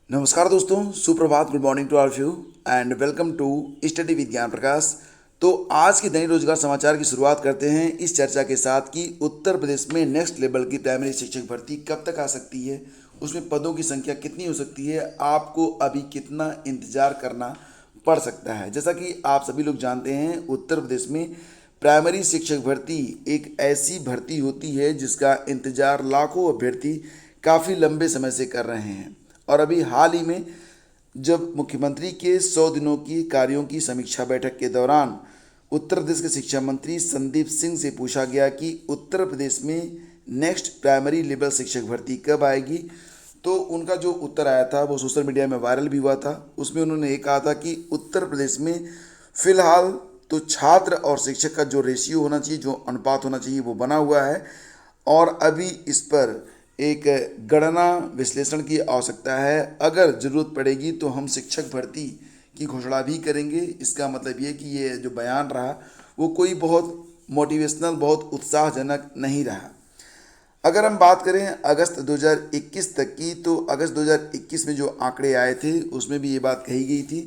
नमस्कार दोस्तों, सुप्रभात, good morning to all of you and welcome to study with Gyan Prakash. तो आज की नई रोजगार समाचार की शुरुआत करते हैं इस चर्चा के साथ कि उत्तर प्रदेश में नेक्स्ट लेवल की प्राइमरी शिक्षक भर्ती कब तक आ सकती है, उसमें पदों की संख्या कितनी हो सकती है, आपको अभी कितना इंतजार करना पड़ सकता है। जैसा कि आप सभी लोग जानते हैं, उत्तर प्रदेश में प्राइमरी शिक्षक भर्ती एक ऐसी भर्ती होती है जिसका इंतजार लाखों अभ्यर्थी काफ़ी लंबे समय से कर रहे हैं। और अभी हाल ही में जब मुख्यमंत्री के 100 दिनों की कार्यों की समीक्षा बैठक के दौरान उत्तर प्रदेश के शिक्षा मंत्री संदीप सिंह से पूछा गया कि उत्तर प्रदेश में नेक्स्ट प्राइमरी लेवल शिक्षक भर्ती कब आएगी, तो उनका जो उत्तर आया था वो सोशल मीडिया में वायरल भी हुआ था। उसमें उन्होंने ये कहा था कि उत्तर प्रदेश में फ़िलहाल तो छात्र और शिक्षक का जो रेशियो होना चाहिए, जो अनुपात होना चाहिए, वो बना हुआ है और अभी इस पर एक गणना विश्लेषण की आवश्यकता है। अगर ज़रूरत पड़ेगी तो हम शिक्षक भर्ती की घोषणा भी करेंगे। इसका मतलब ये कि ये जो बयान रहा वो कोई बहुत मोटिवेशनल, बहुत उत्साहजनक नहीं रहा। अगर हम बात करें अगस्त 2021 तक की, तो अगस्त 2021 में जो आंकड़े आए थे उसमें भी ये बात कही गई थी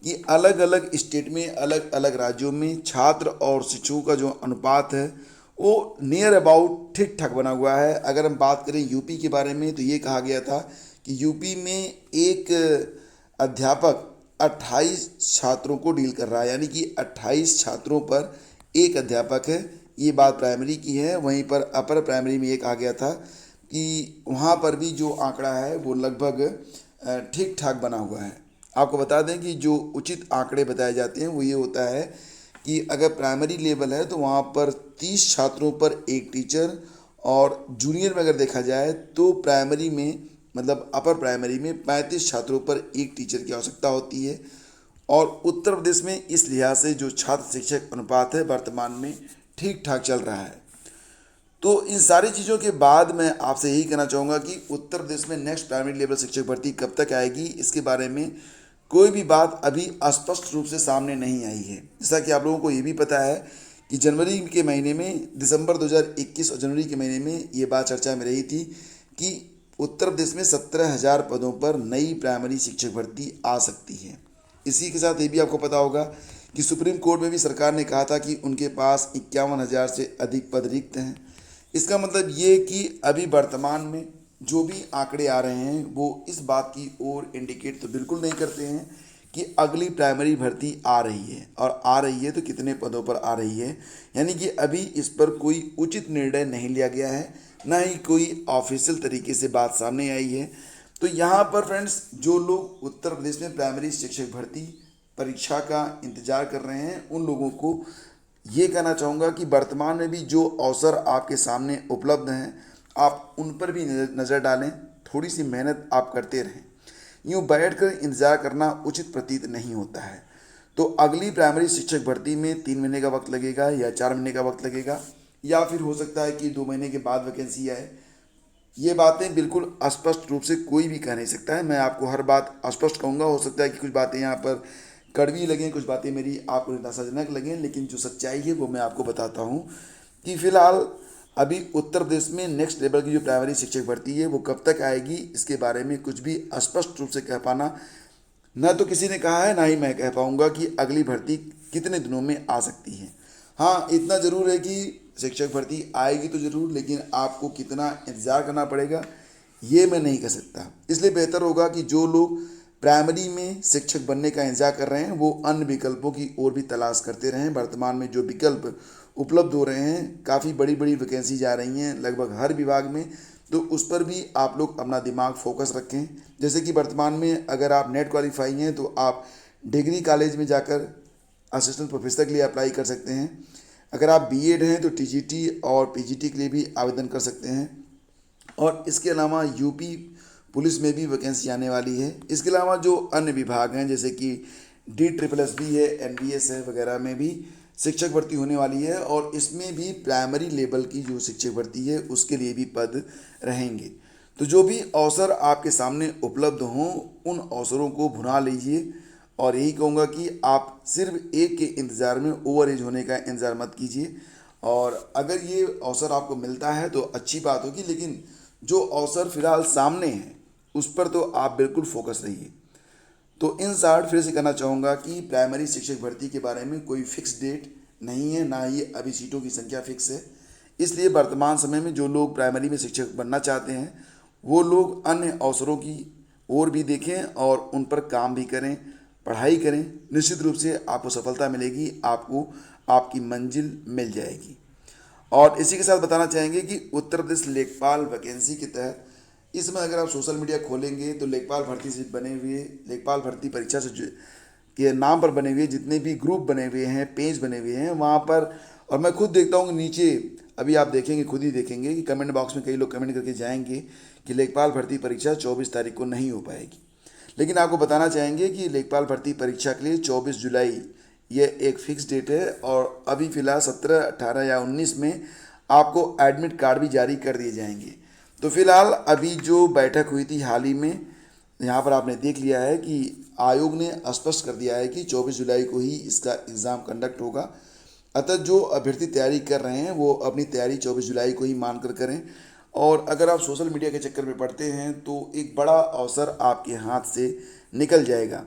कि अलग अलग स्टेट में, अलग अलग राज्यों में छात्र और शिक्षकों का जो अनुपात है वो नियर अबाउट ठीक ठाक बना हुआ है। अगर हम बात करें यूपी के बारे में तो ये कहा गया था कि यूपी में एक अध्यापक 28 छात्रों को डील कर रहा है, यानी कि 28 छात्रों पर एक अध्यापक है। ये बात प्राइमरी की है। वहीं पर अपर प्राइमरी में ये कहा गया था कि वहाँ पर भी जो आंकड़ा है वो लगभग ठीक ठाक बना हुआ है। आपको बता दें कि जो उचित आंकड़े बताए जाते हैं वो ये होता है कि अगर प्राइमरी लेवल है तो वहाँ पर 30 छात्रों पर एक टीचर, और जूनियर में अगर देखा जाए तो प्राइमरी में, मतलब अपर प्राइमरी में 35 छात्रों पर एक टीचर की आवश्यकता होती है। और उत्तर प्रदेश में इस लिहाज से जो छात्र शिक्षक अनुपात है वर्तमान में ठीक ठाक चल रहा है। तो इन सारी चीज़ों के बाद मैं आपसे यही कहना चाहूँगा कि उत्तर प्रदेश में नेक्स्ट प्राइमरी लेवल शिक्षक भर्ती कब तक आएगी, इसके बारे में कोई भी बात अभी स्पष्ट रूप से सामने नहीं आई है। जैसा कि आप लोगों को ये भी पता है कि जनवरी के महीने में, दिसंबर 2021 और जनवरी के महीने में ये बात चर्चा में रही थी कि उत्तर प्रदेश में 17,000 पदों पर नई प्राइमरी शिक्षक भर्ती आ सकती है। इसी के साथ ये भी आपको पता होगा कि सुप्रीम कोर्ट में भी सरकार ने कहा था कि उनके पास 51,000 से अधिक पद रिक्त हैं। इसका मतलब ये कि अभी वर्तमान में जो भी आंकड़े आ रहे हैं वो इस बात की ओर इंडिकेट तो बिल्कुल नहीं करते हैं कि अगली प्राइमरी भर्ती आ रही है, और आ रही है तो कितने पदों पर आ रही है। यानी कि अभी इस पर कोई उचित निर्णय नहीं लिया गया है, ना ही कोई ऑफिशियल तरीके से बात सामने आई है। तो यहाँ पर फ्रेंड्स, जो लोग उत्तर प्रदेश में प्राइमरी शिक्षक भर्ती परीक्षा का इंतजार कर रहे हैं उन लोगों को ये कहना चाहूँगा कि वर्तमान में भी जो अवसर आपके सामने उपलब्ध हैं आप उन पर भी नज़र डालें, थोड़ी सी मेहनत आप करते रहें। यूँ बैठकर इंतज़ार करना उचित प्रतीत नहीं होता है। तो अगली प्राइमरी शिक्षक भर्ती में 3 महीने का वक्त लगेगा या 4 महीने का वक्त लगेगा, या फिर हो सकता है कि 2 महीने के बाद वैकेंसी आए। ये बातें बिल्कुल स्पष्ट रूप से कोई भी कह नहीं सकता है। मैं आपको हर बात स्पष्ट कहूँगा। हो सकता है कि कुछ बातें यहाँ पर कड़वी लगें, कुछ बातें मेरी आपको निराशाजनक लगें, लेकिन जो सच्चाई है वो मैं आपको बताता हूँ कि फ़िलहाल अभी उत्तर प्रदेश में नेक्स्ट लेवल की जो प्राइमरी शिक्षक भर्ती है वो कब तक आएगी, इसके बारे में कुछ भी स्पष्ट रूप से कह पाना न तो किसी ने कहा है, ना ही मैं कह पाऊँगा कि अगली भर्ती कितने दिनों में आ सकती है। हाँ, इतना ज़रूर है कि शिक्षक भर्ती आएगी तो ज़रूर, लेकिन आपको कितना इंतज़ार करना पड़ेगा ये मैं नहीं कह सकता। इसलिए बेहतर होगा कि जो लोग प्राइमरी में शिक्षक बनने का इंतजार कर रहे हैं वो अन्य विकल्पों की ओर भी तलाश करते रहें। वर्तमान में जो विकल्प उपलब्ध हो रहे हैं, काफ़ी बड़ी बड़ी वैकेंसी जा रही हैं लगभग हर विभाग में, तो उस पर भी आप लोग अपना दिमाग फोकस रखें। जैसे कि वर्तमान में अगर आप नेट क्वालिफाई हैं तो आप डिग्री कॉलेज में जाकर असिस्टेंट प्रोफेसर के लिए अप्लाई कर सकते हैं। अगर आप बीएड हैं तो टीजीटी और पीजीटी के लिए भी आवेदन कर सकते हैं। और इसके अलावा यूपी पुलिस में भी वैकेंसी आने वाली है। इसके अलावा जो अन्य विभाग हैं जैसे कि DSSB है, NBS है, वगैरह में भी शिक्षक भर्ती होने वाली है, और इसमें भी प्राइमरी लेवल की जो शिक्षक भर्ती है उसके लिए भी पद रहेंगे। तो जो भी अवसर आपके सामने उपलब्ध हों उन अवसरों को भुना लीजिए, और यही कहूँगा कि आप सिर्फ एक के इंतज़ार में, ओवर एज होने का इंतज़ार मत कीजिए। और अगर ये अवसर आपको मिलता है तो अच्छी बात होगी, लेकिन जो अवसर फ़िलहाल सामने है उस पर तो आप बिल्कुल फोकस रहिए। तो इन शॉर्ट फिर से कहना चाहूँगा कि प्राइमरी शिक्षक भर्ती के बारे में कोई फिक्स डेट नहीं है, ना ही अभी सीटों की संख्या फिक्स है। इसलिए वर्तमान समय में जो लोग प्राइमरी में शिक्षक बनना चाहते हैं वो लोग अन्य अवसरों की ओर भी देखें और उन पर काम भी करें, पढ़ाई करें। निश्चित रूप से आपको सफलता मिलेगी, आपको आपकी मंजिल मिल जाएगी। और इसी के साथ बताना चाहेंगे कि उत्तर प्रदेश लेखपाल वैकेंसी के तहत इस समय अगर आप सोशल मीडिया खोलेंगे तो लेखपाल भर्ती से बने हुए, लेखपाल भर्ती परीक्षा से के नाम पर बने हुए जितने भी ग्रुप बने हुए हैं, पेज बने हुए हैं वहाँ पर, और मैं खुद देखता हूँ कि नीचे अभी आप देखेंगे, खुद ही देखेंगे कि कमेंट बॉक्स में कई लोग कमेंट करके जाएंगे कि लेखपाल भर्ती परीक्षा 24 तारीख को नहीं हो पाएगी। लेकिन आपको बताना चाहेंगे कि लेखपाल भर्ती परीक्षा के लिए 24 जुलाई ये एक फिक्स डेट है, और अभी फ़िलहाल 17, 18 या 19 में आपको एडमिट कार्ड भी जारी कर दिए जाएंगे। तो फिलहाल अभी जो बैठक हुई थी हाल ही में, यहाँ पर आपने देख लिया है कि आयोग ने स्पष्ट कर दिया है कि 24 जुलाई को ही इसका एग्ज़ाम कंडक्ट होगा। अतः जो अभ्यर्थी तैयारी कर रहे हैं वो अपनी तैयारी 24 जुलाई को ही मानकर करें। और अगर आप सोशल मीडिया के चक्कर में पड़ते हैं तो एक बड़ा अवसर आपके हाथ से निकल जाएगा।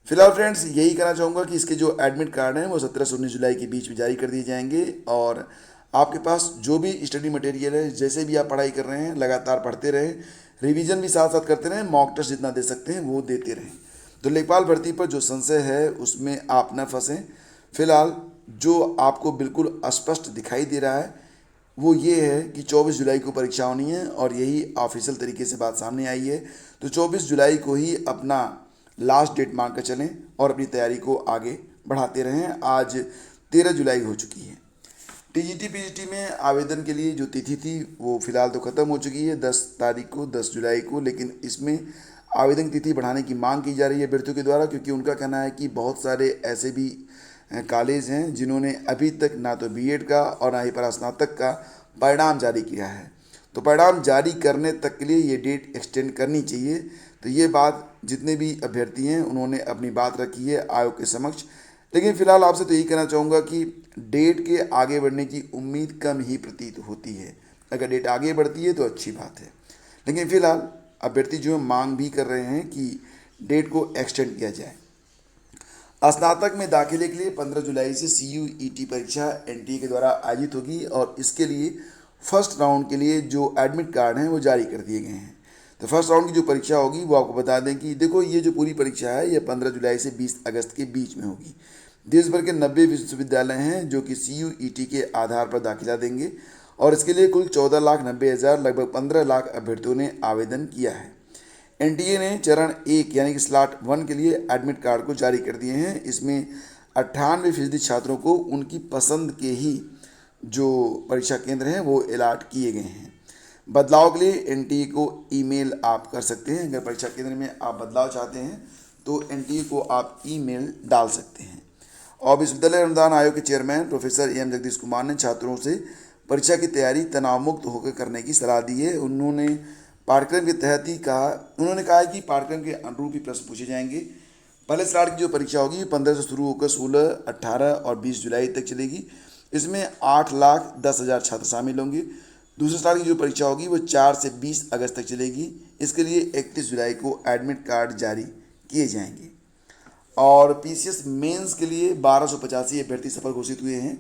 फिलहाल फ्रेंड्स यही कहना चाहूँगा कि इसके जो एडमिट कार्ड हैं वो 17 से 19 जुलाई के बीच में जारी कर दिए जाएंगे, और आपके पास जो भी स्टडी मटेरियल है, जैसे भी आप पढ़ाई कर रहे हैं, लगातार पढ़ते रहें, रिवीजन भी साथ साथ करते रहें, मॉक टेस्ट जितना दे सकते हैं वो देते रहें। तो लेखपाल भर्ती पर जो संशय है उसमें आप न फंसें। फिलहाल जो आपको बिल्कुल स्पष्ट दिखाई दे रहा है वो ये है कि 24 जुलाई को परीक्षा होनी है, और यही ऑफिशियल तरीके से बात सामने आई है। तो 24 जुलाई को ही अपना लास्ट डेट मान कर चलें और अपनी तैयारी को आगे बढ़ाते रहें। आज 13 जुलाई हो चुकी है। टीजीटी पीजीटी में आवेदन के लिए जो तिथि थी वो फिलहाल तो ख़त्म हो चुकी है 10 तारीख को, 10 जुलाई को, लेकिन इसमें आवेदन तिथि बढ़ाने की मांग की जा रही है अभ्यर्थियों के द्वारा, क्योंकि उनका कहना है कि बहुत सारे ऐसे भी कॉलेज हैं जिन्होंने अभी तक ना तो बीएड का और ना ही स्नातक का परिणाम जारी किया है। तो परिणाम जारी करने तक के लिए ये डेट एक्सटेंड करनी चाहिए। तो ये बात जितने भी अभ्यर्थी हैं उन्होंने अपनी बात रखी है आयोग के समक्ष। लेकिन फिलहाल आपसे तो यही कहना चाहूँगा कि डेट के आगे बढ़ने की उम्मीद कम ही प्रतीत होती है। अगर डेट आगे बढ़ती है तो अच्छी बात है, लेकिन फिलहाल अभ्यर्थी जो है मांग भी कर रहे हैं कि डेट को एक्सटेंड किया जाए। स्नातक में दाखिले के लिए 15 जुलाई से CUET परीक्षा NTA के द्वारा आयोजित होगी, और इसके लिए फर्स्ट राउंड के लिए जो एडमिट कार्ड हैं वो जारी कर दिए गए हैं। तो फर्स्ट राउंड की जो परीक्षा होगी वो आपको बता दें कि देखो ये जो पूरी परीक्षा है ये 15 जुलाई से 20 अगस्त के बीच में होगी। देश भर के 90 विश्वविद्यालय हैं जो कि CUET के आधार पर दाखिला देंगे, और इसके लिए कुल 14,90,000 लगभग 15 लाख अभ्यर्थियों ने आवेदन किया है। NTA ने चरण 1 यानी कि स्लॉट 1 के लिए एडमिट कार्ड को जारी कर दिए हैं। इसमें 98% छात्रों को उनकी पसंद के ही जो परीक्षा केंद्र हैं वो अलॉट किए गए हैं। बदलाव के लिए NTA को ईमेल आप कर सकते हैं। अगर परीक्षा केंद्र में आप बदलाव चाहते हैं तो NTA को आप ईमेल डाल सकते हैं। और विश्वविद्यालय अनुदान आयोग के chairman professor AM Jagdish Kumar ने छात्रों से परीक्षा की तैयारी तनाव मुक्त होकर करने की सलाह दी है। उन्होंने पाठ्यक्रम के तहत ही कहा है कि पाठ्यक्रम के अनुरूप ही प्रश्न पूछे जाएंगे। पहले स्लॉट की जो परीक्षा होगी 15 से शुरू होकर 16, 18 और 20 जुलाई तक चलेगी। इसमें 8,10,000 छात्र शामिल होंगे। दूसरे स्लॉट की जो परीक्षा होगी वो 4 से 20 अगस्त तक चलेगी। इसके लिए 31 जुलाई को एडमिट कार्ड जारी किए जाएंगे। और PCS मेंस के लिए 1285 अभ्यर्थी सफल घोषित हुए हैं।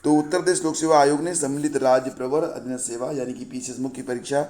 तो उत्तर प्रदेश लोक सेवा आयोग ने सम्मिलित राज्य प्रवर अधीनस्थ सेवा यानी कि PCS मुख्य परीक्षा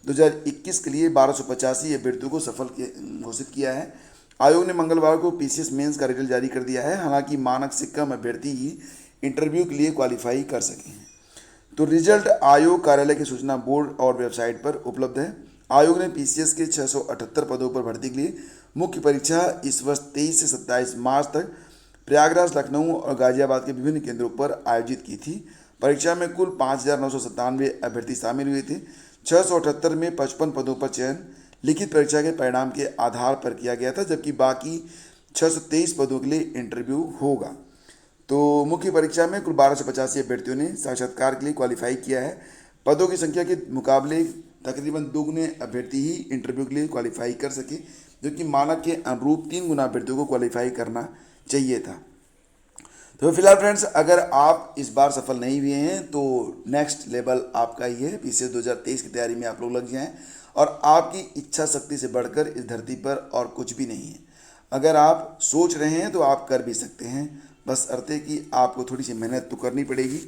2021 के लिए 1285 अभ्यर्थियों को सफल घोषित किया है। आयोग ने मंगलवार को PCS मेंस का रिजल्ट जारी कर दिया है। हालांकि मानक से कम अभ्यर्थी ही इंटरव्यू के लिए क्वालिफाई कर सके हैं। तो रिजल्ट आयोग कार्यालय के सूचना बोर्ड और वेबसाइट पर उपलब्ध है। आयोग ने PCS के 678 पदों पर भर्ती के लिए मुख्य परीक्षा इस वर्ष 23 से 27 मार्च तक प्रयागराज, लखनऊ और गाजियाबाद के विभिन्न केंद्रों पर आयोजित की थी। परीक्षा में कुल 5,997 अभ्यर्थी शामिल हुए थे। 678 में 55 पदों पर चयन लिखित परीक्षा के परिणाम के आधार पर किया गया था, जबकि बाकी 623 पदों के लिए इंटरव्यू होगा। तो मुख्य परीक्षा में कुल 1285 अभ्यर्थियों ने साक्षात्कार के लिए क्वालिफाई किया है। पदों की संख्या के मुकाबले तकरीबन 2 गुने अभ्यर्थी ही इंटरव्यू के लिए क्वालिफाई कर सके, जो कि मानक के अनुरूप 3 गुना अभ्यर्थियों को क्वालिफाई करना चाहिए था। तो फिलहाल फ्रेंड्स अगर आप इस बार सफल नहीं हुए हैं तो नेक्स्ट लेवल आपका ही है। PCS 2023 की तैयारी में आप लोग लग जाएं और आपकी इच्छा शक्ति से बढ़कर इस धरती पर और कुछ भी नहीं है। अगर आप सोच रहे हैं तो आप कर भी सकते हैं, बस अर्थ है कि आपको थोड़ी सी मेहनत तो करनी पड़ेगी।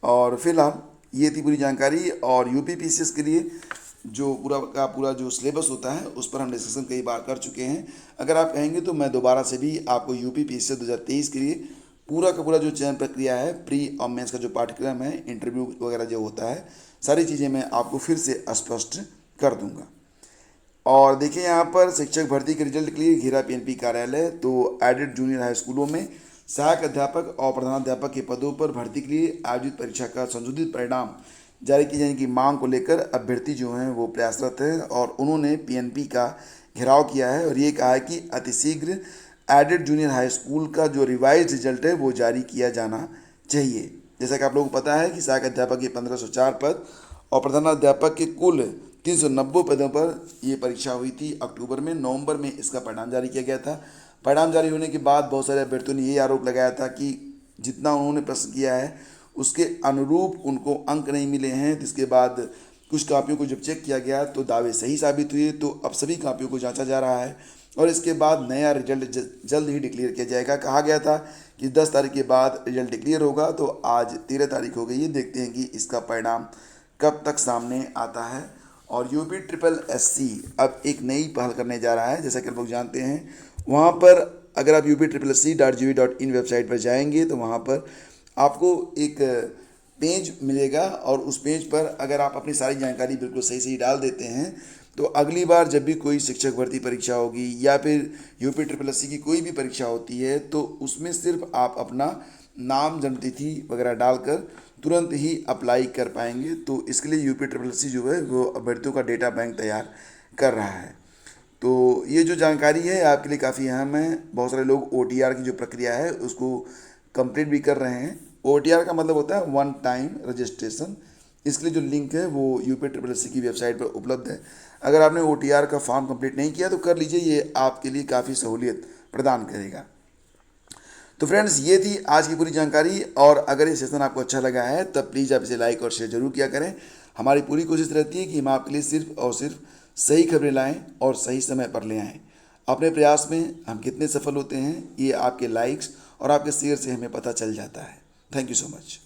और फिलहाल ये थी पूरी जानकारी। और यूपीपीसीएस के लिए जो पूरा का पूरा जो सिलेबस होता है उस पर हम डिस्कशन कई बार कर चुके हैं। अगर आप कहेंगे तो मैं दोबारा से भी आपको यूपीपीसीएस 2023 के लिए पूरा का पूरा जो चयन प्रक्रिया है, प्री और मेंस का जो पाठ्यक्रम है, इंटरव्यू वगैरह जो होता है, सारी चीज़ें मैं आपको फिर से स्पष्ट कर दूंगा। और देखिए यहाँ पर शिक्षक भर्ती के रिजल्ट के लिए घेरा पीएनपी कार्यालय। तो एडेड जूनियर हाई स्कूलों में सहायक अध्यापक और प्रधानाध्यापक के पदों पर भर्ती के लिए आयोजित परीक्षा का संशोधित परिणाम जारी किए जाने की मांग को लेकर अभ्यर्थी जो हैं वो प्रयासरत है और उन्होंने पीएनपी का घेराव किया है और ये कहा है कि अतिशीघ्र एडेड जूनियर हाई स्कूल का जो रिवाइज रिजल्ट है वो जारी किया जाना चाहिए। जैसा कि आप लोगों को पता है कि सहायक अध्यापक के 1504 पद और प्रधानाध्यापक के कुल 390 पदों पर ये परीक्षा हुई थी अक्टूबर में। नवंबर में इसका परिणाम जारी किया गया था। परिणाम जारी होने के बाद बहुत सारे अभ्यर्थियों ने ये आरोप लगाया था कि जितना उन्होंने प्रश्न किया है उसके अनुरूप उनको अंक नहीं मिले हैं। जिसके बाद कुछ कापियों को जब चेक किया गया तो दावे सही साबित हुए। तो अब सभी कापियों को जांचा जा रहा है और इसके बाद नया रिजल्ट जल्द ही डिक्लेयर किया जाएगा। कहा गया था कि 10 तारीख के बाद रिजल्ट डिक्लेयर होगा, तो आज 13 तारीख हो गई है। देखते हैं कि इसका परिणाम कब तक सामने आता है। और UPSSC अब एक नई पहल करने जा रहा है, जैसा कि आप लोग जानते हैं। वहाँ पर अगर आप upSSC.gov.in वेबसाइट पर जाएंगे तो वहाँ पर आपको एक पेज मिलेगा और उस पेज पर अगर आप अपनी सारी जानकारी बिल्कुल सही सही डाल देते हैं तो अगली बार जब भी कोई शिक्षक भर्ती परीक्षा होगी या फिर UPSSC की कोई भी परीक्षा होती है तो उसमें सिर्फ आप अपना नाम, जन्मतिथि वगैरह डालकर तुरंत ही अप्लाई कर पाएंगे। तो इसके लिए UPSSC जो है वो अभ्यर्थियों का डेटा बैंक तैयार कर रहा है। तो ये जो जानकारी है आपके लिए काफ़ी अहम है। बहुत सारे लोग OTR की जो प्रक्रिया है उसको कंप्लीट भी कर रहे हैं। OTR का मतलब होता है वन टाइम रजिस्ट्रेशन। इसके लिए जो लिंक है वो UPSSC की वेबसाइट पर उपलब्ध है। अगर आपने OTR का फॉर्म कंप्लीट नहीं किया तो कर लीजिए, ये आपके लिए काफ़ी सहूलियत प्रदान करेगा। तो फ्रेंड्स, ये थी आज की पूरी जानकारी। और अगर ये सेशन आपको अच्छा लगा है तब प्लीज़ आप इसे लाइक और शेयर जरूर किया करें। हमारी पूरी कोशिश रहती है कि हम आपके लिए सिर्फ और सिर्फ सही खबरें लाएं और सही समय पर ले आएँ। अपने प्रयास में हम कितने सफल होते हैं ये आपके लाइक्स और आपके शेयर से हमें पता चल जाता है। Thank you so much.